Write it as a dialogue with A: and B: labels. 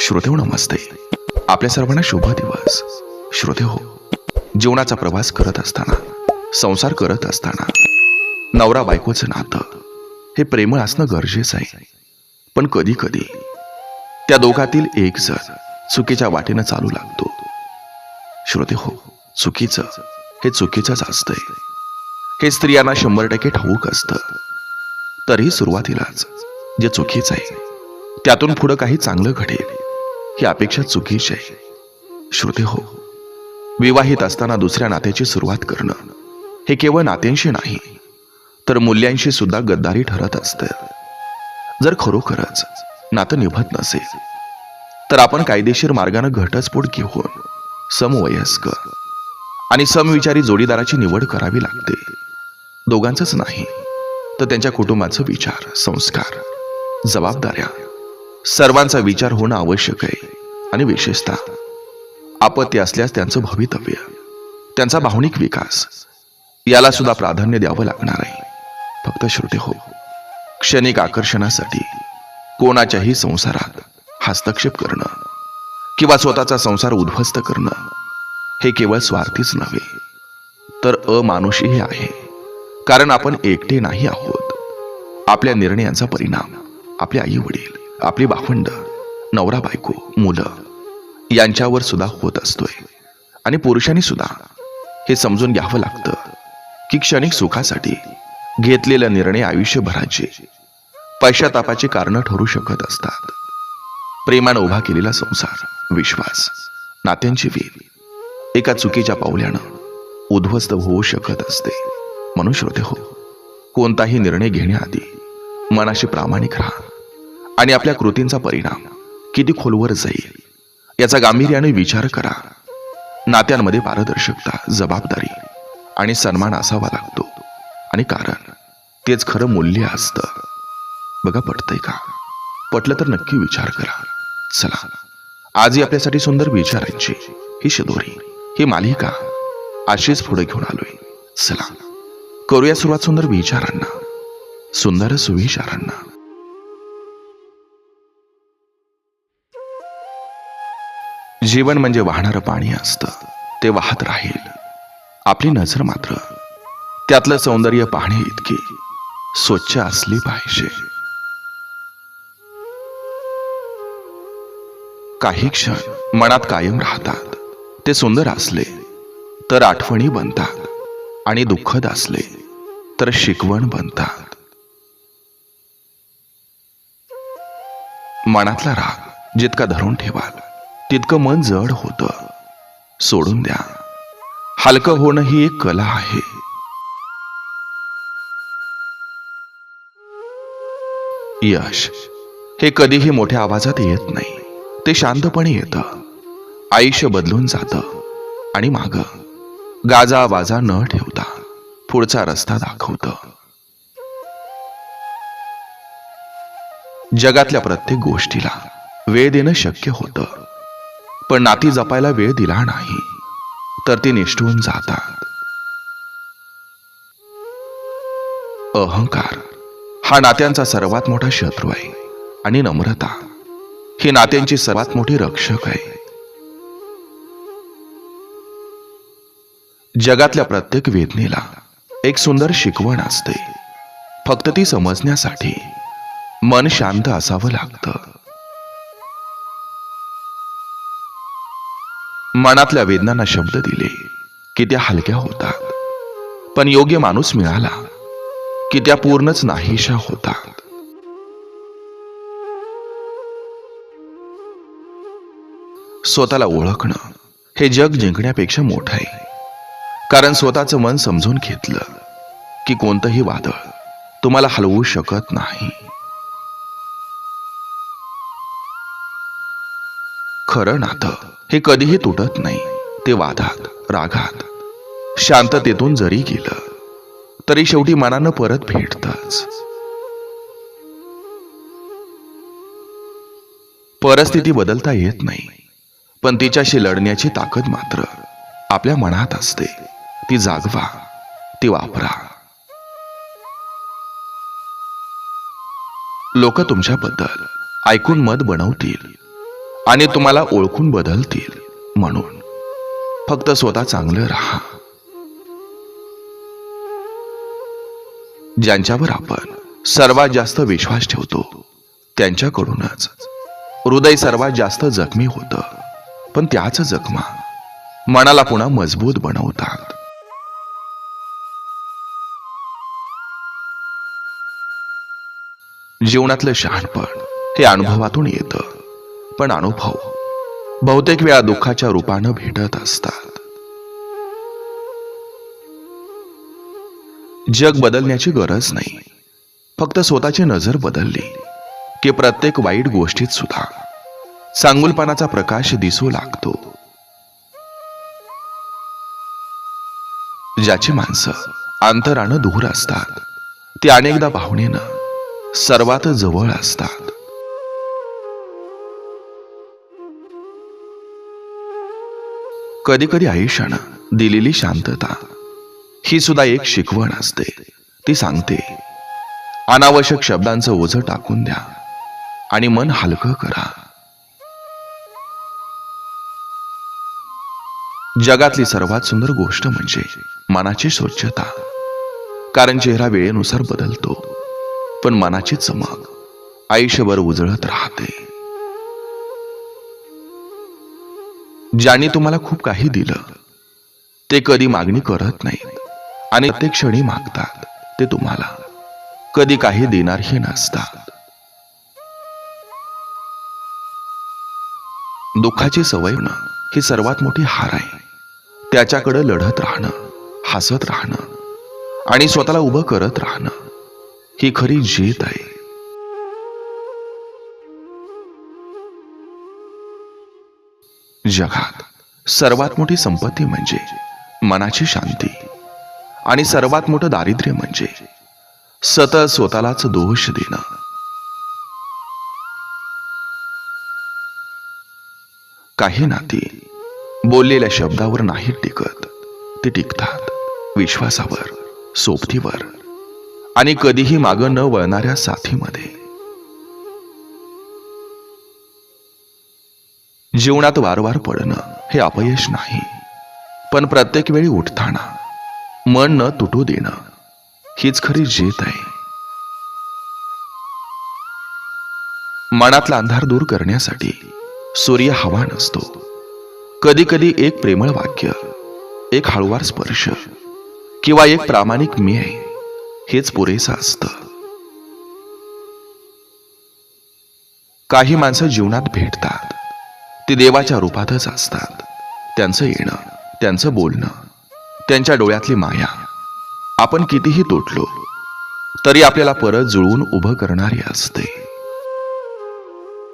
A: श्रोतेहो नमस्ते. आपल्या सर्वांना शुभ दिवस. श्रोतेहो, जीवनाचा प्रवास करत असताना, संसार करत असताना नवरा बायकोचं नातं हे प्रेमळ असणं गरजेचं आहे. पण कधी कधी त्या दोघातील एक जण चुकीच्या वाटेनं चालू लागतो. श्रोतेहो, चुकीचं हे चुकीचंच असतंय हे स्त्रियांना 100% ठाऊक असतं. तरीही सुरुवातीलाच जे चुकीचं आहे त्यातून पुढं काही चांगलं घडेल ही अपेक्षा चुकीची आहे. श्रोतेहो, विवाहित असताना दुसऱ्या नात्याची सुरुवात करणं हे केवळ नात्यांशी नाही तर मूल्यांशी सुद्धा गद्दारी ठरत असतं. जर खरोखरच नातं निभत नसेल तर आपण कायदेशीर मार्गाने घटस्फोट घेऊन समवयस्क आणि समविचारी जोडीदाराची निवड करावी लागते. दोघांचंच नाही तर त्यांच्या कुटुंबाचं विचार, संस्कार, जबाबदाऱ्या सर्वांचा विचार होणं आवश्यक आहे. आणि विशेषतः आपत्ती असल्यास त्यांचं भवितव्य, त्यांचा भावनिक विकास याला सुद्धा प्राधान्य द्यावं लागणार आहे. फक्त श्रोतेहो, क्षणिक आकर्षणासाठी कोणाच्याही संसारात हस्तक्षेप करणं किंवा स्वतःचा संसार उद्ध्वस्त करणं हे केवळ स्वार्थीच नव्हे तर अमानुषीही आहे. कारण आपण एकटे नाही आहोत. आपल्या निर्णयांचा परिणाम आपले आई वडील, आपली भावंड, नवरा बायको, मुलं यांच्यावर सुद्धा होत असतोय. आणि पुरुषांनी सुद्धा हे समजून घ्यावं लागतं की क्षणिक सुखासाठी घेतलेले निर्णय आयुष्यभराचे पश्चातापाची कारणं ठरू शकत असतात. प्रेमानं उभा केलेला संसार, विश्वास, नात्यांची वेल एका चुकीच्या पावल्यानं उद्ध्वस्त होऊ शकत असते. म्हणून श्रोतेहो, कोणताही निर्णय घेण्याआधी मनाशी प्रामाणिक राहा आणि आपल्या कृतींचा परिणाम किती खोलवर जाईल याचा गांभीर्याने विचार करा. नात्यांमध्ये पारदर्शकता, जबाबदारी आणि सन्मान असावा लागतो. आणि कारण तेच खरं मूल्य असतं. बघा, पटतंय का? पटलं तर नक्की विचार करा. चला, आजही आपल्यासाठी सुंदर विचारांची ही शिदोरी, ही मालिका अशीच पुढे घेऊन आलोय. चला करूया सुरुवात सुंदर विचारांना, सुंदर सुविचारांना. जीवन म्हणजे वाहणारं पाणी असतं. ते वाहत राहील. आपली नजर मात्र त्यातलं सौंदर्य पाहणे इतकी स्वच्छ असली पाहिजे. काही क्षण मनात कायम राहतात. ते सुंदर असले तर आठवणी बनतात आणि दुःखद असले तर शिकवण बनतात. मनातला राग जितका धरून ठेवाल तितकं मन जड होतं. सोडून द्या. हलकं होणं ही एक कला आहे. यश हे कधीही मोठ्या आवाजात येत नाही. ते शांतपणे येतं. आयुष्य बदलून जातं आणि माग गाजावाजा न ठेवता पुढचा रस्ता दाखवतं. जगातल्या प्रत्येक गोष्टीला वेळ देणं शक्य होतं, पण नाती जपायला वेळ दिला नाही तर ती निष्ठून जातात. अहंकार हा नात्यांचा सर्वात मोठा शत्रू आहे आणि नम्रता ही नात्यांची सर्वात मोठी रक्षक आहे. जगातल्या प्रत्येक वेदनेला एक सुंदर शिकवण असते. फक्त ती समजण्यासाठी मन शांत असावं लागतं. मनातल्या वेदनांना शब्द दिले की त्या हलक्या होतात, पण योग्य माणूस मिळाला की त्या पूर्णच नाहीशा होतात. स्वतःला ओळखणं हे जग जिंकण्यापेक्षा मोठं आहे. कारण स्वतःचं मन समजून घेतलं की कोणतंही वादळ तुम्हाला हलवू शकत नाही. खरं नातं हे कधीही तुटत नाही. ते वादात, रागात, शांततेतून जरी गेलं तरी शेवटी मनानं परत भेटतच. परिस्थिती बदलता येत नाही, पण तिच्याशी लढण्याची ताकद मात्र आपल्या मनात असते. ती जागवा, ती वापरा. लोक तुमच्याबद्दल ऐकून मत बनवतील आणि तुम्हाला ओळखून बदलतील. म्हणून फक्त स्वतः चांगलं राहा. ज्यांच्यावर आपण सर्वात जास्त विश्वास ठेवतो त्यांच्याकडूनच हृदय सर्वात जास्त जखमी होतं. पण त्याच जखमा मनाला पुन्हा मजबूत बनवतात. जीवनातलं शहाणपण हे अनुभवातून येतं. पण अनुभव बहुतेक वेळा दुःखाच्या रूपानं भेटत असतात. जग बदलण्याची गरज नाही, फक्त स्वतःची नजर बदलली की प्रत्येक वाईट गोष्टीत सुद्धा चांगुलपणाचा प्रकाश दिसू लागतो. ज्याची माणसं अंतरानं दूर असतात ती अनेकदा भावनेनं सर्वात जवळ असतात. कधी कधी आयुष्यानं दिलेली शांतता ही सुद्धा एक शिकवण असते. ती सांगते, अनावश्यक शब्दांचं ओझं टाकून द्या आणि मन हलकं करा. जगातली सर्वात सुंदर गोष्ट म्हणजे मनाची स्वच्छता. कारण चेहरा वेळेनुसार बदलतो, पण मनाची चमक आयुष्यभर उजळत राहते. ज्यांनी तुम्हाला खूप काही दिलं ते कधी मागणी करत नाहीत आणि प्रत्येक क्षणी मागतात. ते तुम्हाला कधी काही देणारही नसतात. दुःखाची सवय होणं ही सर्वात मोठी हार आहे. त्याच्याकडे लढत राहणं, हसत राहणं आणि स्वतःला उभं करत राहणं ही खरी जीत आहे. जगात सर्वात मोठी संपत्ती म्हणजे मनाची शांती आणि सर्वात मोठं दारिद्र्य म्हणजे सतत स्वतःलाच दोष देणं. काही नाती बोललेल्या शब्दावर नाही टिकत, ते टिकतात विश्वासावर, सोबतीवर आणि कधीही मागं न वळणाऱ्या साथीमध्ये. जीवनात वारंवार पडणं हे अपयश नाही, पण प्रत्येक वेळी उठताना मन न तुटू देणं हीच खरी जीत आहे. मनातला अंधार दूर करण्यासाठी सूर्य हवा नसतो. कधी कधी एक प्रेमळ वाक्य, एक हळूवार स्पर्श किंवा एक प्रामाणिक मी आहे हेच पुरेसं असतं. काही माणसं जीवनात भेटतात ती देवाच्या रूपातच असतात. त्यांचं येणं, त्यांचं बोलणं, त्यांच्या डोळ्यातली माया आपण कितीही तुटलो तरी आपल्याला परत जुळवून उभं करणारी असते.